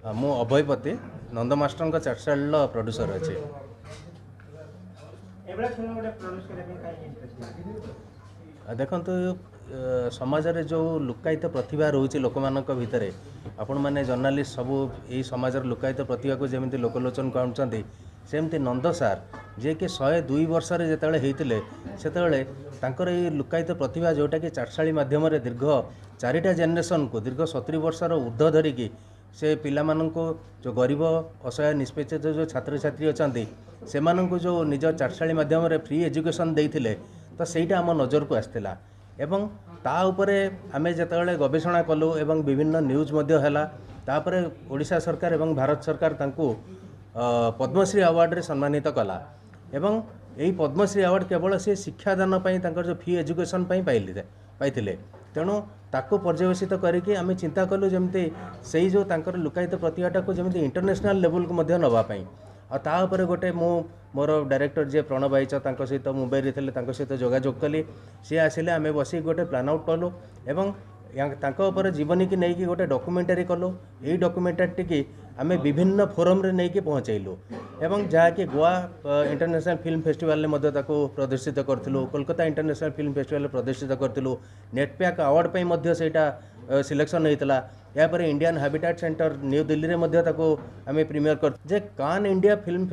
ମୁଁ ଅଭୟପତି ନନ୍ଦ ମାଷ୍ଟରଙ୍କ ଚାଟଶାଳୀର ପ୍ରଡ୍ୟୁସର ଅଛି। ଦେଖନ୍ତୁ ସମାଜରେ ଯେଉଁ ଲୁକାୟିତ ପ୍ରତିଭା ରହୁଛି ଲୋକମାନଙ୍କ ଭିତରେ, ଆପଣମାନେ ଜର୍ଣ୍ଣାଲିଷ୍ଟ ସବୁ ଏଇ ସମାଜର ଲୁକାୟିତ ପ୍ରତିଭାକୁ ଯେମିତି ଲୋକଲୋଚନକୁ ଆଣୁଛନ୍ତି, ସେମିତି ନନ୍ଦ ସାର୍ ଯିଏକି 102 ବର୍ଷରେ ଯେତେବେଳେ ହେଇଥିଲେ, ସେତେବେଳେ ତାଙ୍କର ଏଇ ଲୁକାୟିତ ପ୍ରତିଭା ଯେଉଁଟାକି ଚାଟଶାଳୀ ମାଧ୍ୟମରେ ଦୀର୍ଘ 4ଟା ଜେନେରେସନକୁ ଦୀର୍ଘ 70 ବର୍ଷର ଉର୍ଦ୍ଧ୍ୱ ଧରିକି ସେ ପିଲାମାନଙ୍କୁ ଯେଉଁ ଗରିବ ଅସହାୟ ନିଷ୍ପେଷିତ ଯେଉଁ ଛାତ୍ରଛାତ୍ରୀ ଅଛନ୍ତି ସେମାନଙ୍କୁ ଯେଉଁ ନିଜ ଚାଟଶାଳୀ ମାଧ୍ୟମରେ ଫ୍ରି ଏଜୁକେସନ୍ ଦେଇଥିଲେ, ତ ସେଇଟା ଆମ ନଜରକୁ ଆସିଥିଲା। ଏବଂ ତା ଉପରେ ଆମେ ଯେତେବେଳେ ଗବେଷଣା କଲୁ ଏବଂ ବିଭିନ୍ନ ନ୍ୟୁଜ୍ ମଧ୍ୟ ହେଲା, ତାପରେ ଓଡ଼ିଶା ସରକାର ଏବଂ ଭାରତ ସରକାର ତାଙ୍କୁ ପଦ୍ମଶ୍ରୀ ଆୱାର୍ଡ଼ରେ ସମ୍ମାନିତ କଲା। ଏବଂ ଏହି ପଦ୍ମଶ୍ରୀ ଆୱାର୍ଡ଼ କେବଳ ସେ ଶିକ୍ଷାଦାନ ପାଇଁ ତାଙ୍କର ଯେଉଁ ଫ୍ରି ଏଜୁକେସନ୍ ପାଇଁ ପାଇଥିଲେ। ତେଣୁ ତାକୁ ପର୍ଯ୍ୟବେସିତ କରିକି ଆମେ ଚିନ୍ତା କଲୁ ଯେମିତି ସେଇ ଯେଉଁ ତାଙ୍କର ଲୁକାୟିତ ପ୍ରତିଭାଟାକୁ ଯେମିତି ଇଣ୍ଟରନ୍ୟାସନାଲ୍ ଲେଭେଲକୁ ମଧ୍ୟ ନେବା ପାଇଁ। ଆଉ ତା ଉପରେ ଗୋଟେ ମୁଁ ମୋର ଡାଇରେକ୍ଟର ଯିଏ ପ୍ରଣବ ଆଇଚ ତାଙ୍କ ସହିତ ମୁମ୍ବାଇରେ ଥିଲେ, ତାଙ୍କ ସହିତ ଯୋଗାଯୋଗ କଲି। ସିଏ ଆସିଲେ, ଆମେ ବସିକି ଗୋଟେ ପ୍ଲାନ୍ ଆଉଟ୍ କଲୁ ଏବଂ ତାଙ୍କ ଉପରେ ଜୀବନୀକି ନେଇକି ଗୋଟେ ଡକୁମେଣ୍ଟାରୀ କଲୁ। ଏଇ ଡକୁମେଣ୍ଟାରୀଟିକି ଆମେ ବିଭିନ୍ନ ଫୋରମ୍ରେ ନେଇକି ପହଞ୍ଚାଇଲୁ ଏବଂ ଯାହାକି ଗୋଆ ଇଣ୍ଟରନ୍ୟାସନାଲ୍ ଫିଲ୍ମ ଫେଷ୍ଟିଭାଲରେ ମଧ୍ୟ ତାକୁ ପ୍ରଦର୍ଶିତ କରିଥିଲୁ, କୋଲକାତା ଇଣ୍ଟରନ୍ୟାସନାଲ୍ ଫିଲ୍ମ ଫେଷ୍ଟିଭାଲରେ ପ୍ରଦର୍ଶିତ କରିଥିଲୁ। ନେଟପ୍ୟାକ୍ ଆୱାର୍ଡ଼ ପାଇଁ ମଧ୍ୟ ସେଇଟା ସିଲେକ୍ସନ୍ ହେଇଥିଲା। यापर Indian habitat centre New Delhi रे मध्य ताको आमे प्रीमियर कर जे कान इंडिया फिल्म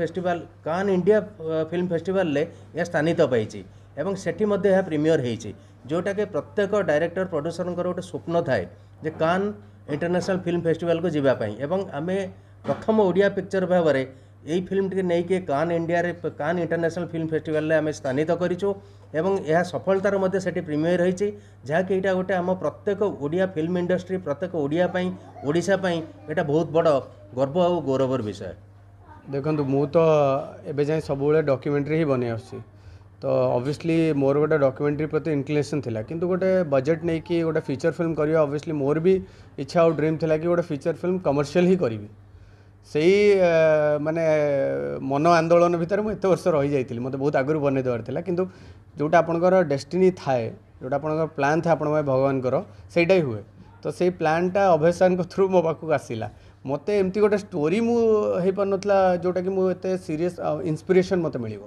फेस्टिवल ले या स्थानित पाइछि एवं सेठी मध्य यह प्रीमियर होइछि जोटा के प्रत्येक डायरेक्टर प्रोड्यूसर गोटे स्वप्न थाए जे कान इंटरनेशनल फिल्म फेस्टिवल को जीवा पई एवं आमे प्रथम ओडिया पिक्चर भाव में यही फिल्म टी नहीं कि कान इंडिया रे कान इंटरनेशनल फिल्म फेस्टिवल रे आमे स्थानित करिछु एवं यह सफलतार मध्य सेठी प्रीमियर होइछि जहाँकि एटा गोटे आम प्रत्येक ओडिया फिल्म इंडस्ट्री प्रत्येक ओडिया पई ओडिशा पई एटा बहुत बड़ गर्व और गौरवर विषय। देखो मु तो एबे जाए सब डॉक्यूमेंट्री ही बने आसी तो ऑब्वियसली मोर गोटे डॉक्यूमेंट्री प्रति इंक्लिनेशन थिला किंतु गोटे बजेट नहीं कि गोटे फीचर फिल्म करिया ऑब्वियसली मोर भी इच्छा और ड्रीम थिला कि गोटे फीचर फिल्म कमर्शियल ही करी से माने मन आंदोलन भितर मुझे वर्ष रही जाइए मत बहुत आगुरी बन देवार था किंतु जोटा आपणकर डेस्टिनी थाए जोटा आपणकर प्लान था आपण भगवान सेटा ही हुए तो से प्लानटा अभय सर थ्रू मो पाक आसला मत एमती गोटे स्टोरी मुझे पार नाला जोटा कि मुझे सीरीयस इंस्पिरेशन मत मिल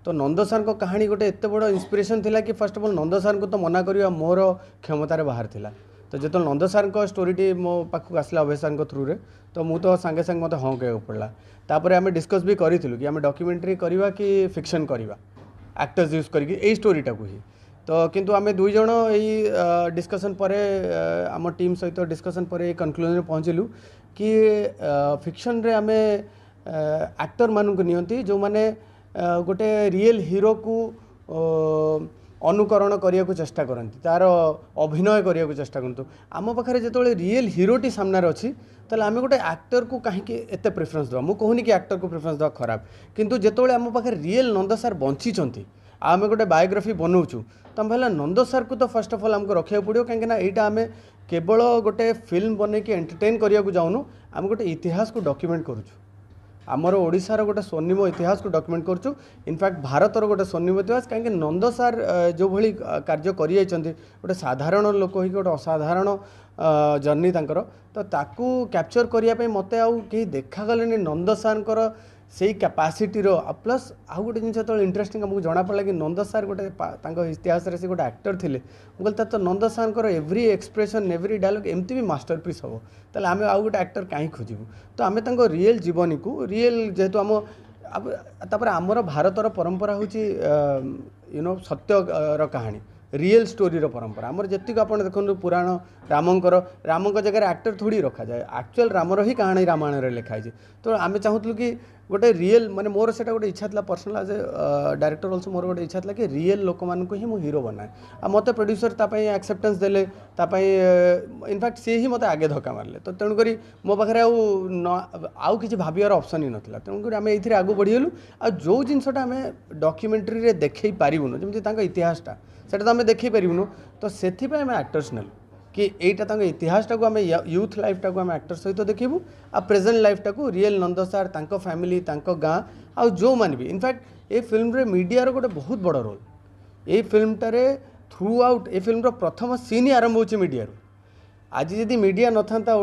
तो नंद सर को कहानी गोटे एत बड़ इंस्पिरेशन थिला कि first of all Nand sir को तो मना करवा मोर क्षमतार बाहर थिला तो जो नंद सर को स्टोरीटी मो पाक आसला अभय सर थ्रू रे तो मु तो सांगे सांगे मत हाँ कह पड़ा तापर आम डिस्कस भी करूँ कि आम डॉक्यूमेंट्री करवा कि फिक्शन करवा एक्टर्स यूज करके स्टोरीटा को ही तो किंतु आम दुई जन यही डिस्कसन पर आम टीम सहित डिस्कसन पर कनक्लूजन पहुँचलु कि फिक्शन रे आम एक्टर मानक नियंती जो माने गोटे रियल हीरो को अनुकरण करने को चेष्टा करती तार अभिनय करने को चेष्टा करतु आम पाखे जो रियल हीरोटी सामने अच्छी तेल आम गोटे एक्टर को कहीं एत प्रेफरेन्स देवा मुझे कहूनी कि एक्टर को प्रेफरेन्स देवा खराब किंतु जिते आम पाखे रियल नंद सार बंची आम गोटे बायोग्राफी बनाऊँ तो आम नंद सार को तो फर्स्ट ऑफ ऑल आमको रखा पड़ो कहीं यहाँ आम केवल गोटे फिल्म बन के एंटरटेन करने को जाऊँ आम गोटे इतिहास को डॉक्यूमेंट करूँ आमर ओडिशार गोटे स्वर्णिम इतिहास को डॉक्यूमेंट करूँ इनफैक्ट भारतर गोटे स्वर्णिम इतिहास कहीं नंद सार जो भली कार्य कर गोटे साधारण लोक हो गोटे असाधारण जर्नी तांकर तो ताकू कैप्चर करने मत आउ कहीं देखागले नंद सार से कैपेसिटी प्लस आउ गोटे जिन जो इंटरेस्टिंग आमको जना पड़ा कि नंद सार गोटे इतिहास से गोटे एक्टर थे मुझे तो नंद सार एव्री एक्सप्रेशन एव्री डायलॉग एमती भी मास्टरपीस हम तेल आम आउ गोटे एक्टर कहीं खोजू तो आम रियल जीवनी को रियल जेहेतु आम तापर आमर भारतर परंपरा हूँ नो सत्यर कहानी रियल स्टोरी परंपरा आमर जी आप देखो पुराण राम जगह एक्टर थोड़ी रखा जाए एक्चुअल रामर ही कहानी रामायण में लिखाई तो आम चाहूँ कि गोटे रियल माने मोर से गोटे इच्छा था personal as a director also मोर गोटे इच्छा था कि रियल लोक मानक ही मुझे हीरो बनाए आ मत प्रोड्यूसर तापाई एक्सेप्टेंस देले इनफैक्ट सी ही मत आगे धक्का मारे तो तेणुक मो पाखे आउ किसी भावियार ऑप्शन ही नाला तेणुक आम ये आगे बढ़ीगलु आ जो जिनसा आम डॉक्यूमेंट्री रे देखई पारिबुनु जमी इतिहासटा सेटा तो आम देखई पारिबुनु तो से आम एक्टर्स नेलु कि यहीटा इतिहासटा को आम यूथ लाइफटा को आम एक्टर सहित देखू आ प्रेजेंट लाइफटा को रियल नंद सार तांको फैमिली तांको गाँ आ जो मान भी इनफैक्ट ये फिल्म रे मीडिया रो गोटे बहुत बड़ रोल ये फिल्मटारे थ्रू आउट ये फिल्म रो प्रथम सीन ही आरंभ होची मीडिया आज जदि मीडिया न था